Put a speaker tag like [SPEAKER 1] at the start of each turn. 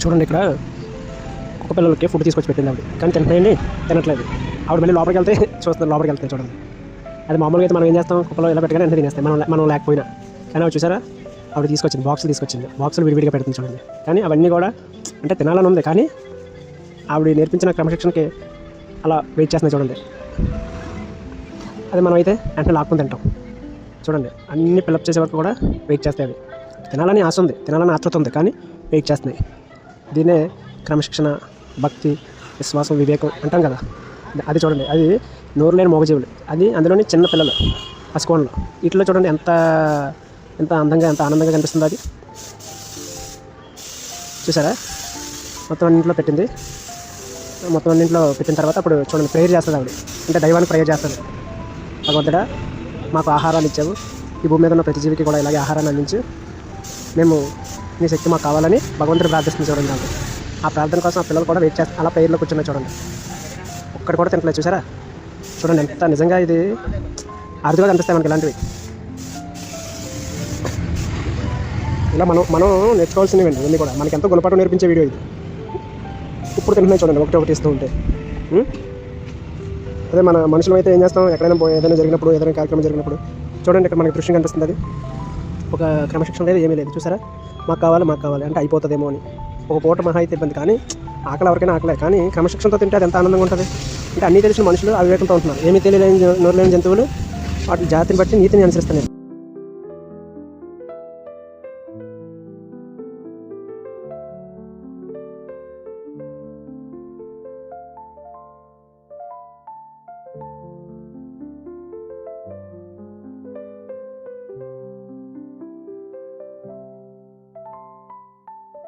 [SPEAKER 1] చూడండి ఇక్కడ కుక్క పిల్లలకి ఫుడ్ తీసుకొచ్చి పెట్టింది ఆవిడ, కానీ తింటున్నాయండి, తినట్లేదు. ఆవిడ మళ్ళీ లోపలికి వెళ్తే చూస్తుంది, లోపలికి వెళ్తాయి చూడండి. అది మామూలుగా అయితే మనం ఏం చేస్తాం, కుక్కలో ఇలా పెట్టగానే ఎంత తినేస్తాయి మనం లేకపోయినా. కానీ ఆవిడ చూసారా, ఆవిడ తీసుకొచ్చింది, బాక్సులు విడివిడిగా పెడుతుంది చూడండి. కానీ అవన్నీ కూడా అంటే తినాలని ఉంది, కానీ ఆవిడ నేర్పించిన క్రమశిక్షణకి అలా వెయిట్ చేస్తున్నాయి చూడండి. అది మనమైతే వెంటనే లాక్కుని తింటాం చూడండి. అన్ని ఫిల్అప్ చేసే వరకు కూడా వెయిట్ చేస్తాయి. అవి తినాలని ఆశ ఉంది, తినాలని ఆతృత ఉంది, కానీ వెయిట్ చేస్తున్నాయి. దీన్నే క్రమశిక్షణ, భక్తి, విశ్వాసం, వివేకం అంటాం కదా. అది చూడండి, అది నోరు లేని మోగజీవులు, అది అందులోని చిన్న పిల్లలు పసికోణలు. వీటిలో చూడండి ఎంత అందంగా, ఎంత ఆనందంగా కనిపిస్తుందో. అది చూసారా, మొత్తం అన్నింటిలో పెట్టింది. మొత్తం అన్నింటిలో పెట్టిన తర్వాత అప్పుడు చూడండి ప్రేయర్ చేస్తుంది ఆవిడ, అంటే దైవానికి ప్రేయర్ చేస్తుంది. భగవంతుడా, మాకు ఆహారాన్ని ఇచ్చావు, ఈ భూమి మీద ఉన్న ప్రతి జీవికి కూడా ఇలాగే ఆహారాన్ని అందించి, మేము నీ శక్తి మాకు కావాలని భగవంతుడు ప్రార్థిస్తుంది చూడండి. దాంట్లో ఆ ప్రార్థన కోసం ఆ పిల్లలు కూడా వెయిట్ చేస్తారు, అలా ప్రేయర్లో కూర్చున్నాయి చూడండి. ఒక్కటి కూడా తింటలేదు చూసారా. చూడండి ఎంత నిజంగా ఇది అరుదుగా కనిపిస్తాయి మనకి ఇలాంటివి. ఇలా మనం నేర్చుకోవాల్సినవి ఇవన్నీ కూడా. మనకి ఎంతో గుణపాఠం నేర్పించే వీడియో ఇది. ఇప్పుడు తింటున్నాయి చూడండి, ఒకటి ఇస్తూ ఉంటే. అదే మన మనుషులు అయితే ఏం చేస్తాం, ఎక్కడైనా ఏదైనా జరిగినప్పుడు, ఏదైనా కార్యక్రమం జరిగినప్పుడు చూడండి ఇక్కడ మనకి దృశ్యం కనిపిస్తుంది. అది ఒక క్రమశిక్షణ లేదు, ఏమీ లేదు చూసారా. మాకు కావాలి అంటే అయిపోతుందేమో అని ఒక పూట మహా అయితే ఇబ్బంది, కానీ ఆకలి ఎవరికైనా ఆకలే. కానీ క్రమశిక్షణతో తింటే అది ఎంత ఆనందంగా ఉంటుంది. అంటే అన్నీ తెలిసిన మనుషులు అవివేకంతో ఉంటున్నారు. ఏమీ తెలియలేని నోరు లేని జంతువులు వాటి జాతిని బట్టి నీతిని అనుసరిస్తున్నాయి.